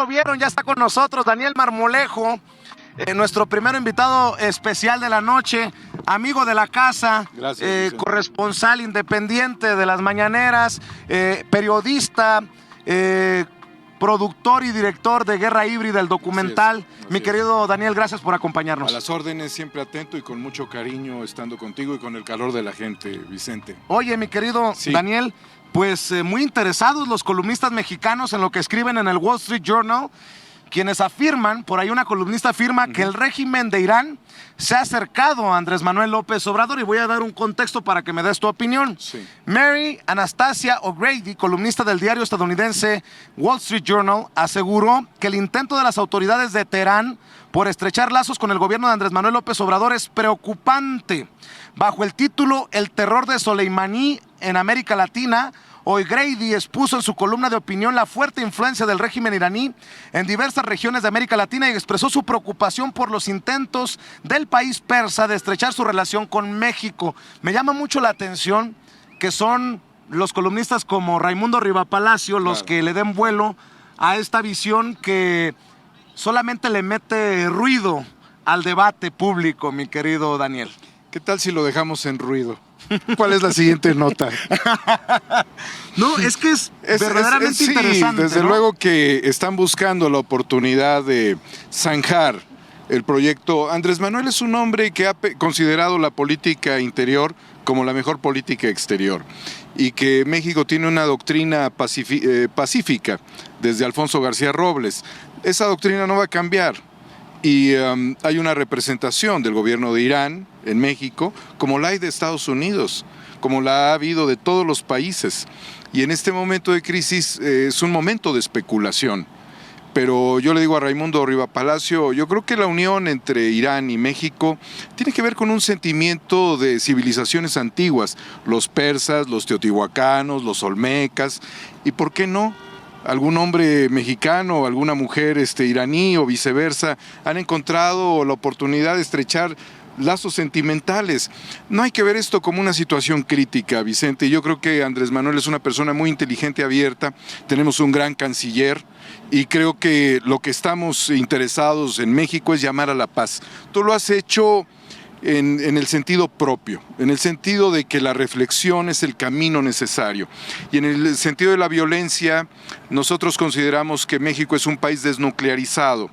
Lo vieron, ya está con nosotros Daniel Marmolejo, nuestro primer invitado especial de la noche, amigo de la casa, corresponsal independiente de las mañaneras, periodista, productor y director de Guerra Híbrida, el documental. Así es. Querido Daniel, gracias por acompañarnos. A las órdenes, siempre atento y con mucho cariño estando contigo y con el calor de la gente, Vicente. Oye, mi querido Daniel, pues muy interesados los columnistas mexicanos en lo que escriben en el Wall Street Journal, quienes afirman, por ahí una columnista afirma que el régimen de Irán se ha acercado a Andrés Manuel López Obrador, y voy a dar un contexto para que me des tu opinión. Mary Anastasia O'Grady, columnista del diario estadounidense Wall Street Journal, aseguró que el intento de las autoridades de Teherán por estrechar lazos con el gobierno de Andrés Manuel López Obrador es preocupante. Bajo el título El terror de Soleimani en América Latina, O'Grady expuso en su columna de opinión la fuerte influencia del régimen iraní en diversas regiones de América Latina y expresó su preocupación por los intentos del país persa de estrechar su relación con México. Me llama mucho la atención que son los columnistas como Raimundo Rivapalacio los que le den vuelo a esta visión que solamente le mete ruido al debate público, mi querido Daniel. ¿Qué tal si lo dejamos en ruido? ¿Cuál es la siguiente nota? No, es que es verdaderamente interesante. Desde luego que están buscando la oportunidad de zanjar el proyecto. Andrés Manuel es un hombre que ha considerado la política interior como la mejor política exterior, y que México tiene una doctrina pacífica desde Alfonso García Robles. Esa doctrina no va a cambiar. Y hay una representación del gobierno de Irán en México, como la hay de Estados Unidos, como la ha habido de todos los países. Y en este momento de crisis es un momento de especulación. Pero yo le digo a Raimundo Rivapalacio, yo creo que la unión entre Irán y México tiene que ver con un sentimiento de civilizaciones antiguas, los persas, los teotihuacanos, los olmecas, y ¿por qué no? Algún hombre mexicano, alguna mujer iraní o viceversa han encontrado la oportunidad de estrechar lazos sentimentales. No hay que ver esto como una situación crítica, Vicente. Yo creo que Andrés Manuel es una persona muy inteligente, abierta. Tenemos un gran canciller y creo que lo que estamos interesados en México es llamar a la paz. Tú lo has hecho en el sentido propio, en el sentido de que la reflexión es el camino necesario. Y en el sentido de la violencia, nosotros consideramos que México es un país desnuclearizado.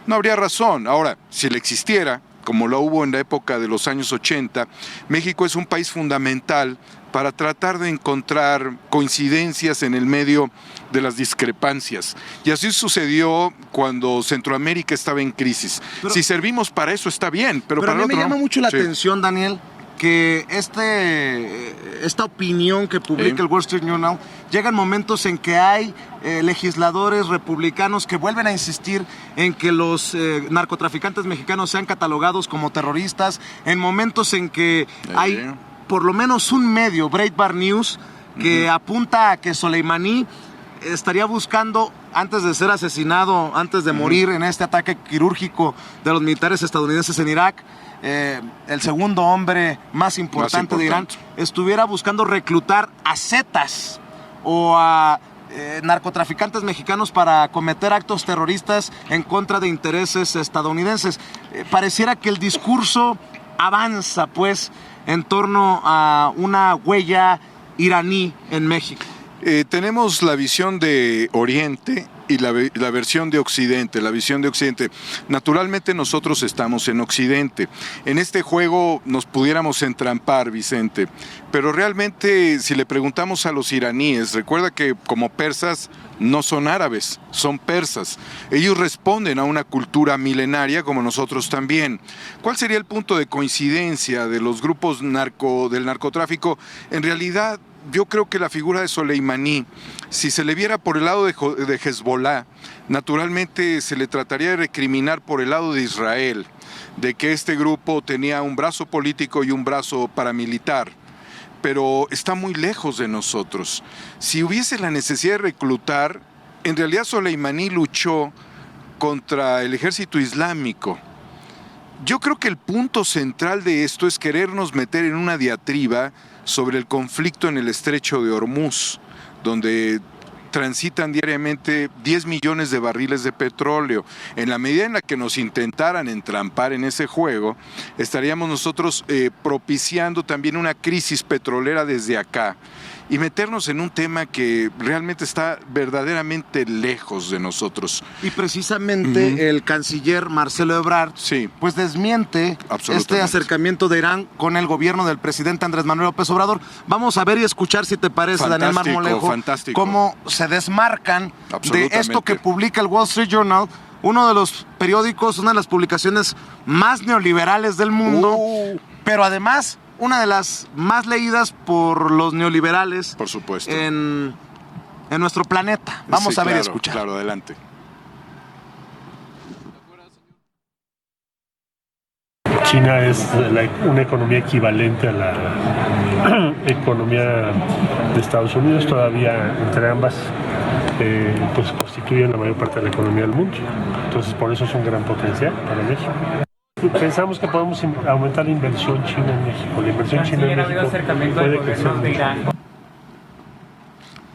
No habría razón. Ahora, si le existiera, como lo hubo en la época de los años 80, México es un país fundamental para tratar de encontrar coincidencias en el medio de las discrepancias. Y así sucedió cuando Centroamérica estaba en crisis. Si servimos para eso está bien, pero para a mí el otro me llama mucho la atención, Daniel, que esta opinión que publica el Wall Street Journal llega en momentos en que hay legisladores republicanos que vuelven a insistir en que los narcotraficantes mexicanos sean catalogados como terroristas, en momentos en que hay por lo menos un medio, Breitbart News, que apunta a que Soleimani estaría buscando, antes de ser asesinado, antes de morir en este ataque quirúrgico de los militares estadounidenses en Irak, el segundo hombre más importante de Irán, estuviera buscando reclutar a zetas o a narcotraficantes mexicanos para cometer actos terroristas en contra de intereses estadounidenses. Pareciera que el discurso avanza, pues, en torno a una huella iraní en México. Tenemos la visión de Oriente y la versión de Occidente, la visión de Occidente. Naturalmente nosotros estamos en Occidente. En este juego nos pudiéramos entrampar, Vicente, pero realmente si le preguntamos a los iraníes, recuerda que como persas no son árabes, son persas. Ellos responden a una cultura milenaria como nosotros también. ¿Cuál sería el punto de coincidencia de los grupos del narcotráfico? En realidad, yo creo que la figura de Soleimani, si se le viera por el lado de Hezbollah, naturalmente se le trataría de recriminar por el lado de Israel, de que este grupo tenía un brazo político y un brazo paramilitar, pero está muy lejos de nosotros. Si hubiese la necesidad de reclutar, en realidad Soleimani luchó contra el ejército islámico. Yo creo que el punto central de esto es querernos meter en una diatriba sobre el conflicto en el estrecho de Hormuz, donde transitan diariamente 10 millones de barriles de petróleo. En la medida en la que nos intentaran entrampar en ese juego, estaríamos nosotros propiciando también una crisis petrolera desde acá y meternos en un tema que realmente está verdaderamente lejos de nosotros. Y precisamente el canciller Marcelo Ebrard pues desmiente este acercamiento de Irán con el gobierno del presidente Andrés Manuel López Obrador. Vamos a ver y escuchar, si te parece, Daniel Marmolejo, cómo se desmarcan de esto que publica el Wall Street Journal, uno de los periódicos, una de las publicaciones más neoliberales del mundo, pero además una de las más leídas por los neoliberales, por supuesto, en nuestro planeta. Vamos a ver y escuchar. Claro, adelante. China es una economía equivalente a la economía de Estados Unidos. Todavía entre ambas pues constituyen la mayor parte de la economía del mundo. Entonces por eso es un gran potencial para México. Pensamos que podemos aumentar la inversión china en México. La inversión china en México puede crecer mucho.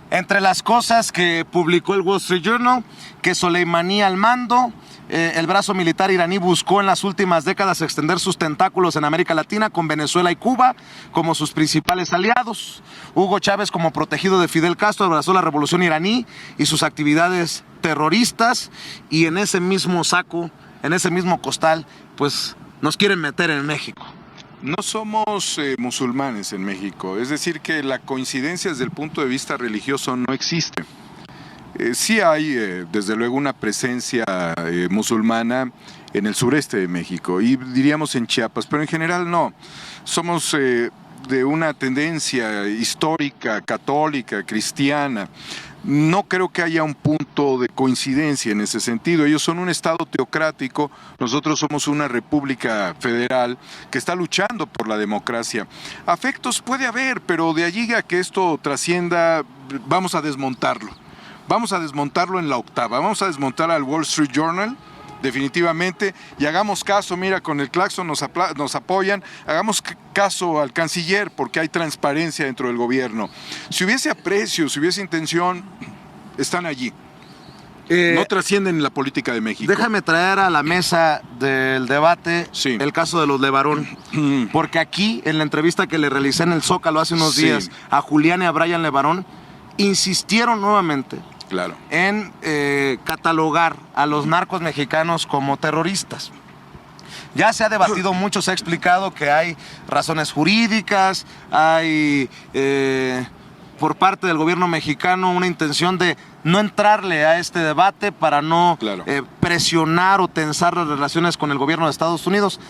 Entre las cosas que publicó el Wall Street Journal, que Soleimani al mando, el brazo militar iraní buscó en las últimas décadas extender sus tentáculos en América Latina, con Venezuela y Cuba como sus principales aliados. Hugo Chávez, como protegido de Fidel Castro, abrazó la revolución iraní y sus actividades terroristas, y en ese mismo saco, en ese mismo costal, pues nos quieren meter en México. No somos musulmanes en México, es decir que la coincidencia desde el punto de vista religioso no existe. Sí hay desde luego una presencia musulmana en el sureste de México y diríamos en Chiapas, pero en general no. Somos de una tendencia histórica, católica, cristiana. No creo que haya un punto de coincidencia en ese sentido. Ellos son un estado teocrático, nosotros somos una república federal que está luchando por la democracia. Afectos puede haber, pero de allí a que esto trascienda, vamos a desmontarlo. Vamos a desmontarlo en la octava, vamos a desmontar al Wall Street Journal, definitivamente, y hagamos caso, mira, con el claxon nos apoyan, hagamos caso al canciller, porque hay transparencia dentro del gobierno. Si hubiese aprecio, si hubiese intención, están allí. No trascienden en la política de México. Déjame traer a la mesa del debate el caso de los Levarón, porque aquí, en la entrevista que le realicé en el Zócalo hace unos días a Julián y a Brian Levarón, insistieron nuevamente en catalogar a los narcos mexicanos como terroristas. Ya se ha debatido mucho, se ha explicado que hay razones jurídicas, hay por parte del gobierno mexicano una intención de no entrarle a este debate para no presionar o tensar las relaciones con el gobierno de Estados Unidos.